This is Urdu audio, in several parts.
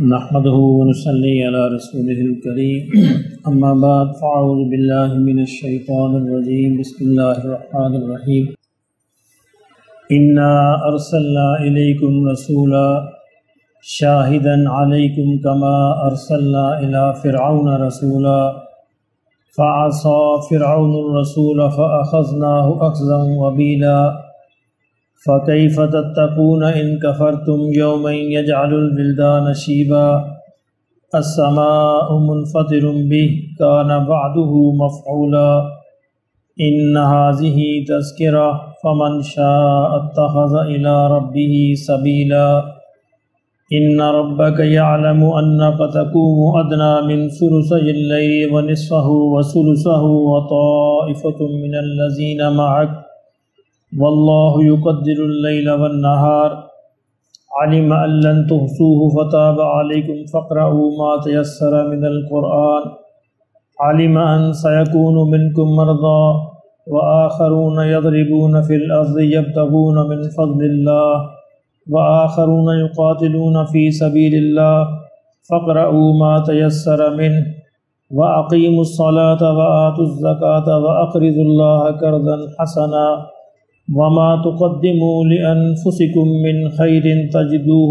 نحمده ونصلي على رسوله الكريم اما بعد فاعوذ بالله من الشيطان الرجيم بسم الله الرحمن الرحيم انا ارسلنا اليكم رسولا شاهدا عليكم كما ارسلنا الى فرعون رسولا فعصى فرعون الرسول فاخذناه اخذا وبيلا فَكَيْفَ تَتَّقُونَ إِن كَفَرْتُمْ يَوْمًا يَجْعَلُ الْوِلْدَانَ شِيبًا السَّمَاءُ مُنْفَطِرٌ بِهِ كَانَ وَعْدُهُ مَفْعُولًا إِنَّ هَٰذِهِ تَذْكِرَةٌ فَمَنْ شَاءَ اتَّخَذَ إِلَىٰ رَبِّهِ سَبِيلًا إِنَّ رَبَّكَ يَعْلَمُ أَنَّكَ تَقُومُ أَدْنَىٰ مِنْ ثُلُثَيِ اللَّيْلِ وَنِصْفَهُ وَثُلُثَهُ وَطَائِفَةٌ مِّنَ الَّذِينَ مَعَكَ واللہ یقدر اللیل والنہار علم ان لن تحصوه فتاب علیکم فاقرؤوا ما تیسر من القرآن علم ان سیکون منکم مرضى وآخرون یضربون فی الارض یبتغون من فضل اللہ وآخرون یقاتلون فی سبیل اللہ فاقرؤوا ما تیسر منه وأقیموا الصلاة وآتوا الزکاة وأقرضوا اللہ قرضا حسنا وما تقدموا لأنفسكم من خير تجدوه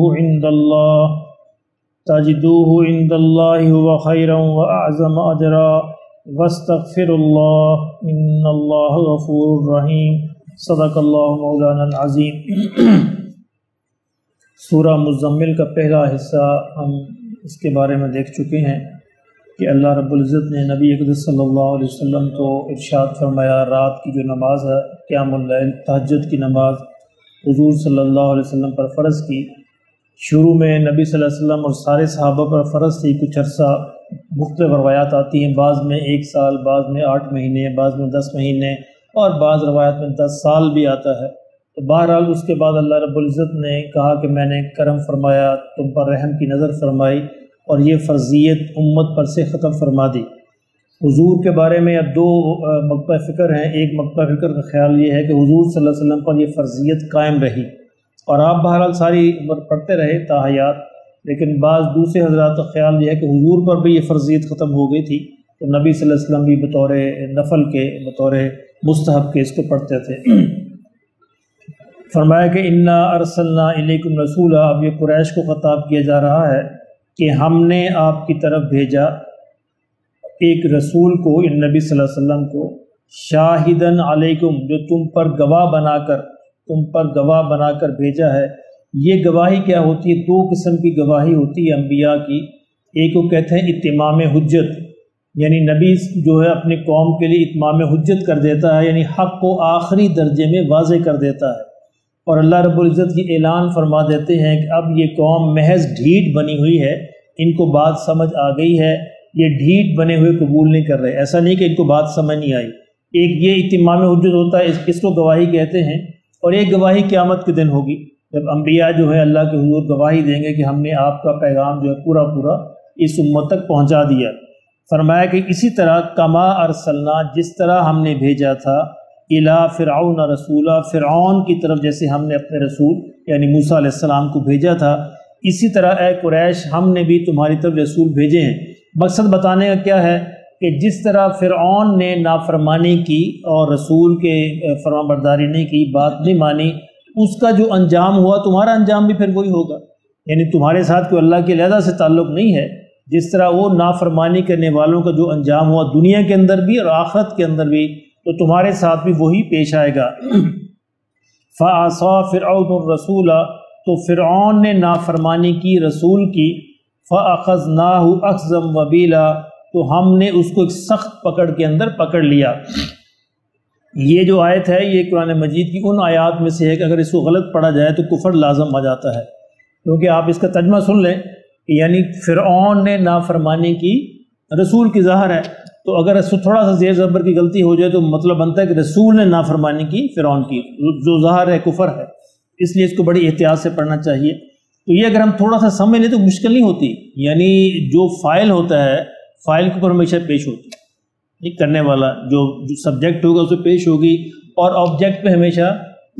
عند الله هو خيرا وأعظم أجرا واستغفر الله إن الله غفور رحيم صدق الله مولانا العظيم سورہ مزمل کا پہلا حصہ ہم اس کے بارے میں دیکھ چکے ہیں کہ اللہ رب العزت نے نبی اقدس صلی اللہ علیہ وسلم کو ارشاد فرمایا رات کی جو نماز ہے قیام اللیل تہجد کی نماز حضور صلی اللہ علیہ وسلم پر فرض کی۔ شروع میں نبی صلی اللہ علیہ وسلم اور سارے صحابہ پر فرض تھی، کچھ عرصہ مختلف روایات آتی ہیں، بعض میں 1 سال، بعض میں 8 مہینے، بعض میں 10 مہینے اور بعض روایات میں 10 سال بھی آتا ہے۔ تو بہرحال اس کے بعد اللہ رب العزت نے کہا کہ میں نے کرم فرمایا، تم پر رحم کی نظر فرمائی اور یہ فرضیت امت پر سے ختم فرما دی۔ حضور کے بارے میں اب 2 مقطع فکر ہیں۔ ایک مقطع فکر کا خیال یہ ہے کہ حضور صلی اللہ علیہ وسلم پر یہ فرضیت قائم رہی اور آپ بہرحال ساری عمر پڑھتے رہے تاحیات، لیکن بعض دوسرے حضرات کا خیال یہ ہے کہ حضور پر بھی یہ فرضیت ختم ہو گئی تھی تو نبی صلی اللہ علیہ وسلم بھی بطور نفل کے، بطور مستحب کے اس کو پڑھتے تھے۔ فرمایا کہ انا ارسلنا الیکم رسولا، اب یہ قریش کو خطاب کیا جا رہا ہے کہ ہم نے آپ کی طرف بھیجا ایک رسول کو، ان نبی صلی اللہ علیہ وسلم کو، شاہدن علیکم، جو تم پر گواہ بنا کر بھیجا ہے۔ یہ گواہی کیا ہوتی ہے؟ 2 قسم کی گواہی ہوتی ہے انبیاء کی۔ ایک کو کہتے ہیں اتمام حجت، یعنی نبی جو ہے اپنی قوم کے لیے اتمام حجت کر دیتا ہے، یعنی حق کو آخری درجے میں واضح کر دیتا ہے، اور اللہ رب العزت یہ اعلان فرما دیتے ہیں کہ اب یہ قوم محض ڈھیٹ بنی ہوئی ہے، ان کو بات سمجھ آ گئی ہے، یہ ڈھیٹ بنے ہوئے قبول نہیں کر رہے۔ ایسا نہیں کہ ان کو بات سمجھ نہیں آئی۔ ایک یہ اتمام حجت ہوتا ہے، اس کو گواہی کہتے ہیں، اور ایک گواہی قیامت کے دن ہوگی جب انبیاء جو ہے اللہ کے حضور گواہی دیں گے کہ ہم نے آپ کا پیغام جو ہے پورا اس امت تک پہنچا دیا۔ فرمایا کہ اسی طرح کما ارسلنا، جس طرح ہم نے بھیجا تھا، الی فرعون رسولا، فرعون کی طرف جیسے ہم نے اپنے رسول یعنی موسیٰ علیہ السلام کو بھیجا تھا، اسی طرح اے قریش ہم نے بھی تمہاری طرف رسول بھیجے ہیں۔ مقصد بتانے کا کیا ہے کہ جس طرح فرعون نے نافرمانی کی اور رسول کے فرمانبرداری نہیں کی، بات نہیں مانی، اس کا جو انجام ہوا تمہارا انجام بھی پھر وہی ہوگا، یعنی تمہارے ساتھ کوئی اللہ کے علیحدہ سے تعلق نہیں ہے۔ جس طرح وہ نافرمانی کرنے والوں کا جو انجام ہوا دنیا کے اندر بھی اور آخرت کے اندر بھی، تو تمہارے ساتھ بھی وہی پیش آئے گا۔ فَعَصَىٰ فِرْعَوْنُ الرَّسُولَ، تو فرعون نے نافرمانی کی رسول کی، فَأَخَذْنَاهُ أَخْذًا وَبِيلًا، تو ہم نے اس کو ایک سخت پکڑ کے اندر پکڑ لیا۔ یہ جو آیت ہے یہ قرآن مجید کی ان آیات میں سے ہے کہ اگر اس کو غلط پڑھا جائے تو کفر لازم آ جاتا ہے، کیونکہ آپ اس کا ترجمہ سن لیں کہ یعنی فرعون نے نافرمانی کی رسول کی ظاہر ہے، تو اگر اس کو تھوڑا سا زیر زبر کی غلطی ہو جائے تو مطلب بنتا ہے کہ رسول نے نافرمانی کی فرعون کی، جو ظاہر ہے کفر ہے، اس لیے اس کو بڑی احتیاط سے پڑھنا چاہیے۔ تو یہ اگر ہم تھوڑا سا سمجھ لیں تو مشکل نہیں ہوتی، یعنی جو فاعل ہوتا ہے فاعل کے اوپر ہمیشہ پیش ہوتی ہے، یہ کرنے والا جو سبجیکٹ ہوگا اسے پیش ہوگی، اور آبجیکٹ پہ ہمیشہ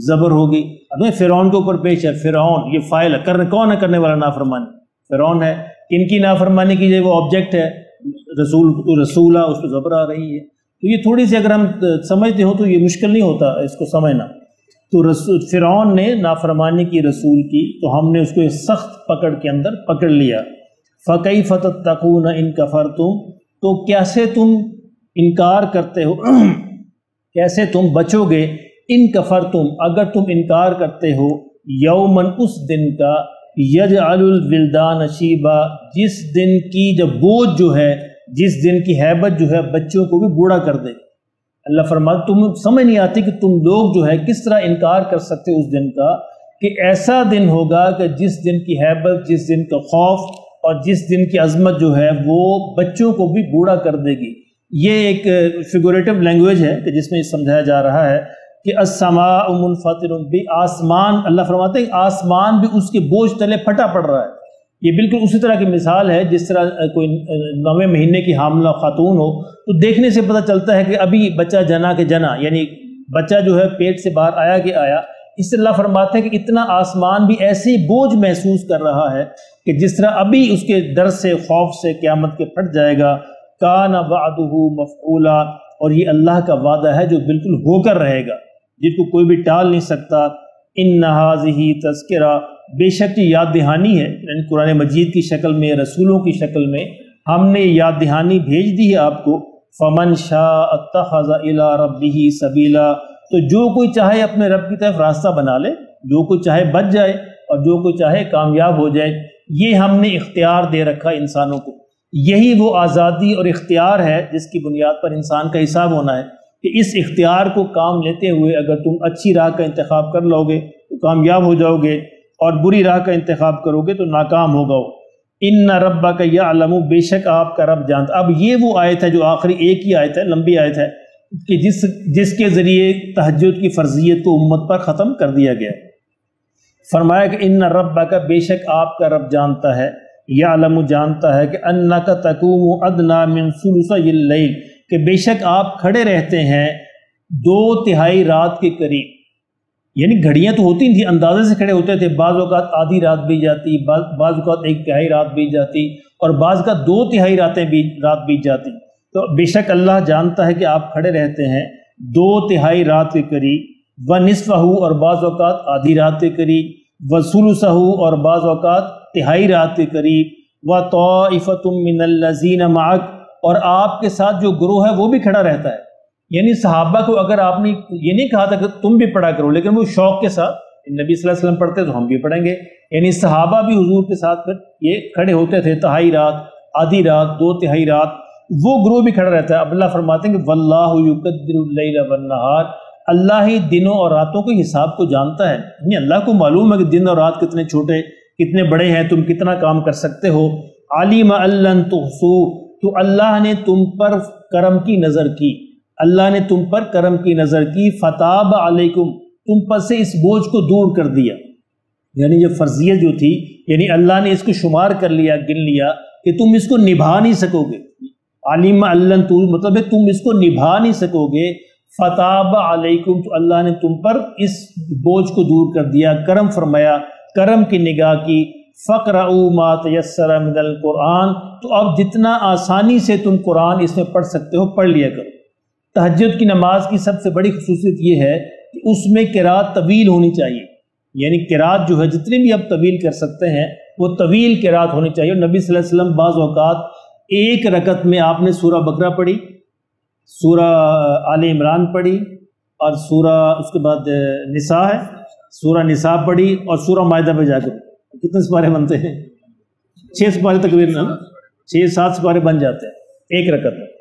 زبر ہوگی۔ اب فرعون کے اوپر پیش ہے، فرعون یہ فاعل ہے، کون ہے کرنے والا نافرمانی؟ فرعون ہے، ان کی نافرمانی کی وہ آبجیکٹ ہے، رسولہ اس پہ زبر آ رہی ہے۔ تو یہ تھوڑی سی اگر ہم سمجھتے ہوں تو یہ مشکل نہیں ہوتا اس کو سمجھنا۔ تو فرعون نے نافرمانی کی رسول کی، تو ہم نے اس کو ایک سخت پکڑ کے اندر پکڑ لیا۔ فَكَيْفَ تَتَّقُونَ إِن كَفَرْتُمْ، تو کیسے تم انکار کرتے ہو، کیسے تم بچو گے، ان کفرتم اگر تم انکار کرتے ہو، یومن اس دن کا، یجعل الولدان شیبا جس دن کی جب بوجھ جو ہے، جس دن کی ہیبت جو ہے بچوں کو بھی بوڑھا کر دے۔ اللہ فرماتا تم سمجھ نہیں آتی کہ تم لوگ جو ہے کس طرح انکار کر سکتے ہو اس دن کا، کہ ایسا دن ہوگا کہ جس دن کی ہیبت، جس دن کا خوف اور جس دن کی عظمت جو ہے وہ بچوں کو بھی بوڑھا کر دے گی۔ یہ ایک فیگوریٹو لینگویج ہے کہ جس میں یہ سمجھایا جا رہا ہے کہ السماء منفطر بھی، آسمان، اللہ فرماتے ہیں آسمان بھی اس کے بوجھ تلے پھٹا پڑ رہا ہے۔ یہ بالکل اسی طرح کی مثال ہے جس طرح کوئی 9ویں مہینے کی حاملہ خاتون ہو تو دیکھنے سے پتہ چلتا ہے کہ ابھی بچہ جنا کہ جنا، یعنی بچہ جو ہے پیٹ سے باہر آیا کہ آیا۔ اس سے اللہ فرماتے ہیں کہ اتنا آسمان بھی ایسے ہی بوجھ محسوس کر رہا ہے کہ جس طرح ابھی اس کے ڈر سے، خوف سے قیامت کے پھٹ جائے گا۔ کان وعدہ مفعولا، اور یہ اللہ کا وعدہ ہے جو بالکل ہو کر رہے گا، جس کو کوئی بھی ٹال نہیں سکتا۔ ان ھذہ تذکرہ، بے شک یہ یاد دہانی ہے، یعنی قرآن مجید کی شکل میں، رسولوں کی شکل میں ہم نے یاد دہانی بھیج دی ہے آپ کو۔ فمن شاء اتخذ الی ربہ سبیلا، تو جو کوئی چاہے اپنے رب کی طرف راستہ بنا لے، جو کوئی چاہے بچ جائے اور جو کوئی چاہے کامیاب ہو جائے۔ یہ ہم نے اختیار دے رکھا انسانوں کو، یہی وہ آزادی اور اختیار ہے جس کی بنیاد پر انسان کا حساب ہونا ہے، کہ اس اختیار کو کام لیتے ہوئے اگر تم اچھی راہ کا انتخاب کر لو گے تو کامیاب ہو جاؤ گے، اور بری راہ کا انتخاب کرو گے تو ناکام ہوگا۔ ان ربک یعلم، بے شک آپ کا رب جانتا۔ اب یہ وہ آیت ہے جو آخری ایک ہی آیت ہے، لمبی آیت ہے، کہ جس کے ذریعے تہجد کی فرضیت کو امت پر ختم کر دیا گیا۔ فرمایا کہ ان ربک، بے شک آپ کا رب جانتا ہے، یعلم جانتا ہے، کہ انک تقوم ادنی من ثلثی اللیل، کہ بے شک آپ کھڑے رہتے ہیں 2/3 رات کے قریب۔ یعنی گھڑیاں تو ہوتی تھیں، اندازے سے کھڑے ہوتے تھے، بعض اوقات آدھی رات بیت جاتی، بعض اوقات 1/3 رات بیت جاتی، اور بعض کا 2/3 رات بیت جاتی۔ تو بے شک اللہ جانتا ہے کہ آپ کھڑے رہتے ہیں 2/3 رات کے قریب، ونصفہ، اور بعض اوقات آدھی رات کے قریب، وثلثہ، اور بعض اوقات 1/3 رات کے قریب، وطائفۃ من الذین معک، اور آپ کے ساتھ جو گروہ ہے وہ بھی کھڑا رہتا ہے۔ یعنی صحابہ کو اگر آپ نے یہ نہیں کہا تھا کہ تم بھی پڑھا کرو، لیکن وہ شوق کے ساتھ نبی صلی اللہ علیہ وسلم پڑھتے تو ہم بھی پڑھیں گے، یعنی صحابہ بھی حضور کے ساتھ پھر یہ کھڑے ہوتے تھے 1/3 رات، آدھی رات، 2/3 رات، وہ گروہ بھی کھڑا رہتا ہے۔ اب اللہ فرماتے ہیں کہ واللہ یقدر اللیل والنہار، اللہ ہی دنوں اور راتوں کے حساب کو جانتا ہے، یعنی اللہ کو معلوم ہے کہ دن اور رات کتنے چھوٹے کتنے بڑے ہیں، تم کتنا کام کر سکتے ہو۔ علیم ان لن تحصوا، تو اللہ نے تم پر کرم کی نظر کی، اللہ نے تم پر کرم کی نظر کی، فتاب علیکم، تم پر سے اس بوجھ کو دور کر دیا، یعنی یہ فرضیت جو تھی، یعنی اللہ نے اس کو شمار کر لیا، گن لیا کہ تم اس کو نبھا نہیں سکو گے۔ علیم ان لن تحصوا مطلب ہے تم اس کو نبھا نہیں سکو گے، فتاب علیکم، تو اللہ نے تم پر اس بوجھ کو دور کر دیا، کرم فرمایا، کرم کی نگاہ کی۔ فَقْرَؤُوا مَا تَيَسَّرَ مِنَ الْقُرْآنِ، تو اب جتنا آسانی سے تم قرآن اس میں پڑھ سکتے ہو پڑھ لیا کرو۔ تہجد کی نماز کی سب سے بڑی خصوصیت یہ ہے کہ اس میں قرات طویل ہونی چاہیے، یعنی قرات جو ہے جتنی بھی آپ طویل کر سکتے ہیں وہ طویل قرات ہونی چاہیے۔ نبی صلی اللہ علیہ وسلم بعض اوقات ایک رکعت میں آپ نے سورہ بقرہ پڑھی، سورہ آل عمران پڑھی، اور سورہ اس کے بعد نساء ہے، سورہ نساء پڑھی، اور سورہ مائدہ پہ جا کر کتنے سپارے بنتے ہیں؟ 6 سپارے تقریباً، 6-7 سپارے بن جاتے ہیں ایک رکعت میں۔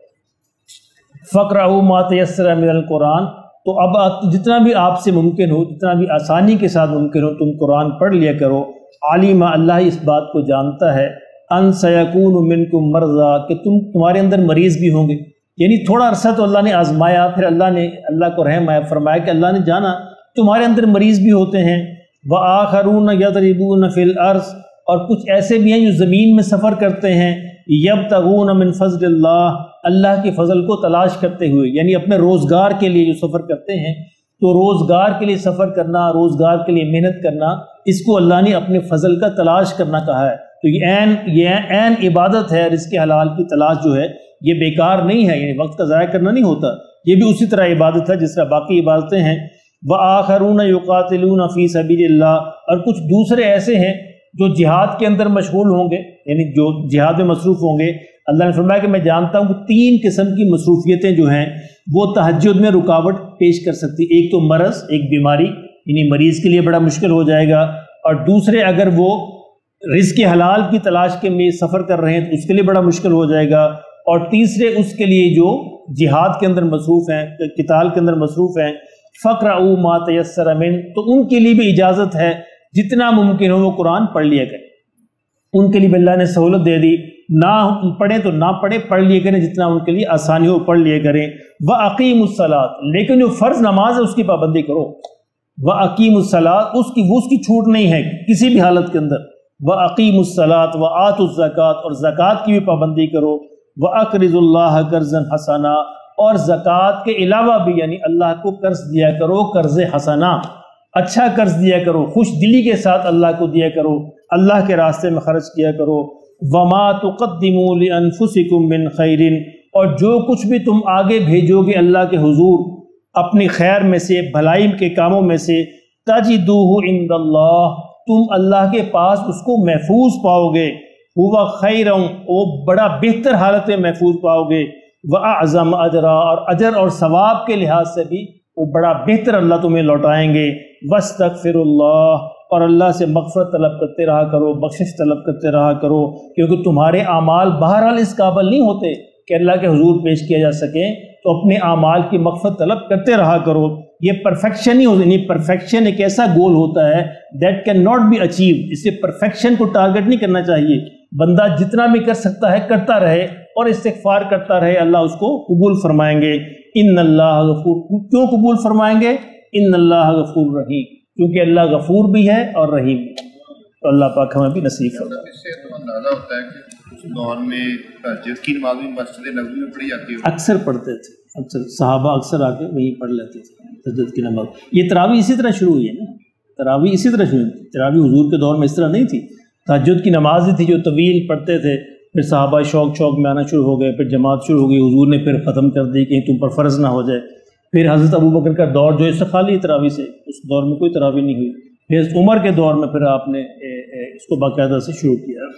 فَقْرَؤُوا مَا تَيَسَّرَ مِنَ الْقُرْآنِ، تو اب جتنا بھی آپ سے ممکن ہو، جتنا بھی آسانی کے ساتھ ممکن ہو، تم قرآن پڑھ لیا کرو۔ عالم، اللہ اس بات کو جانتا ہے، ان سیکون منکم مرضی، کہ تمہارے اندر مریض بھی ہوں گے، یعنی تھوڑا عرصہ تو اللہ نے آزمایا، پھر اللہ کو رحم آیا، فرمایا کہ اللہ نے جانا تمہارے اندر مریض بھی ہوتے ہیں۔ وَآخَرُونَ يَضْرِبُونَ فِي الْأَرْضِ، اور کچھ ایسے بھی ہیں جو زمین میں سفر کرتے ہیں، يَبْتَغُونَ مِنْ فَضْلِ اللَّهِ، اللہ کے فضل کو تلاش کرتے ہوئے، یعنی اپنے روزگار کے لیے جو سفر کرتے ہیں، تو روزگار کے لیے سفر کرنا، روزگار کے لیے محنت کرنا، اس کو اللہ نے اپنے فضل کا تلاش کرنا کہا ہے۔ تو یہ عین عبادت ہے، رزق حلال کی تلاش جو ہے یہ بیکار نہیں ہے، یعنی وقت کا ضائع کرنا نہیں ہوتا، یہ بھی اسی طرح عبادت ہے جس طرح باقی عبادتیں ہیں۔ وَآخَرُونَ يُقَاتِلُونَ فِي سَبِيلِ اللَّهِ، اور کچھ دوسرے ایسے ہیں جو جہاد کے اندر مشغول ہوں گے، یعنی جو جہاد میں مصروف ہوں گے۔ اللہ نے فرمایا کہ میں جانتا ہوں کہ 3 قسم کی مصروفیتیں جو ہیں وہ تہجد میں رکاوٹ پیش کر سکتی، ایک تو مرض، ایک بیماری، یعنی مریض کے لیے بڑا مشکل ہو جائے گا، اور دوسرے اگر وہ رزق حلال کی تلاش کے میں سفر کر رہے ہیں تو اس کے لیے بڑا مشکل ہو جائے گا، اور تیسرے اس کے لیے جو جہاد کے اندر مصروف ہیں، قتال کے اندر مصروف ہیں، فَقْرَؤُوا مَا تَيَسَّرَ مِنْ، تو ان کے لیے بھی اجازت ہے جتنا ممکن ہو وہ قرآن پڑھ لیا کریں، ان کے لیے بھی اللہ نے سہولت دے دی، نہ پڑھیں تو نہ پڑھیں، پڑھ لیے کریں جتنا ان کے لیے آسانی ہو پڑھ لیے کریں۔ وَأَقِيمُوا الصَّلَاةَ، لیکن جو فرض نماز ہے اس کی پابندی کرو، وَأَقِيمُوا الصَّلَاةَ، اس کی چھوٹ نہیں ہے کسی بھی حالت کے اندر، وَأَقِيمُوا الصَّلَاةَ وَآتُوا الزَّكَاةَ، اور زکوٰۃ کی بھی پابندی کرو، وَأَقْرِضُوا اللَّهَ قَرْضًا حَسَنًا، اور زکوٰۃ کے علاوہ بھی یعنی اللہ کو قرض دیا کرو، قرض حسنہ، اچھا قرض دیا کرو، خوش دلی کے ساتھ اللہ کو دیا کرو، اللہ کے راستے میں خرچ کیا کرو۔ وَمَا تُقَدِّمُوا لِأَنفُسِكُم مِّن خَيْرٍ، اور جو کچھ بھی تم آگے بھیجو گے اللہ کے حضور اپنی خیر میں سے، بھلائی کے کاموں میں سے، تَجِدُوهُ عِندَ اللَّهِ، تم اللہ کے پاس اس کو محفوظ پاؤ گے، هُوَ خَيْرٌ، وہ بڑا بہتر حالت میں محفوظ پاؤ گے، وَأَعْظَمَ أَجْرًا، اور اجر اور ثواب کے لحاظ سے بھی وہ بڑا بہتر اللہ تمہیں لوٹائیں گے۔ وَاسْتَغْفِرُوا اللَّهَ، اور اللہ سے مغفرت طلب کرتے رہا کرو، بخشش طلب کرتے رہا کرو، کیونکہ تمہارے اعمال بہرحال اس قابل نہیں ہوتے کہ اللہ کے حضور پیش کیا جا سکے، تو اپنے اعمال کی مغفرت طلب کرتے رہا کرو۔ یہ پرفیکشن ہی ہوتی نہیں، پرفیکشن ایک ایسا گول ہوتا ہے that can not be achieve, اس سے پرفیکشن کو ٹارگٹ نہیں کرنا چاہیے، بندہ جتنا بھی کر سکتا ہے کرتا رہے اور استغفار کرتا رہے، اللہ اس کو قبول فرمائیں گے۔ ان اللہ غفور، کیوں قبول فرمائیں گے؟ ان اللہ غفور رحیم، کیونکہ اللہ غفور بھی ہے اور رحیم بھی ہے، تو اللہ پاک ہمیں بھی نصیب فرمائے۔ اس سے تو اندازہ ہوتا ہے کہ اس دور میں تہجد کی نماز بھی مسجد نبوی میں پڑھی جاتی ہے، اکثر پڑھتے تھے، اکثر صحابہ اکثر آ کے وہیں پڑھ لیتے تھے تہجد کی نماز۔ یہ تراویح اسی طرح شروع ہوئی ہے نا، تراویح اسی طرح شروع ہوئی، تراویح حضور کے دور میں اس طرح نہیں تھی، تہجد کی نماز ہی تھی جو طویل پڑھتے تھے، پھر صحابہ شوق میں آنا شروع ہو گئے، پھر جماعت شروع ہو گئی، حضور نے پھر ختم کر دی کہ تم پر فرض نہ ہو جائے۔ پھر حضرت ابوبکر کا دور جو ہے خالی تراویح سے، اس دور میں کوئی تراویح نہیں ہوئی، پھر عمر کے دور میں پھر آپ نے اس کو باقاعدہ سے شروع کیا۔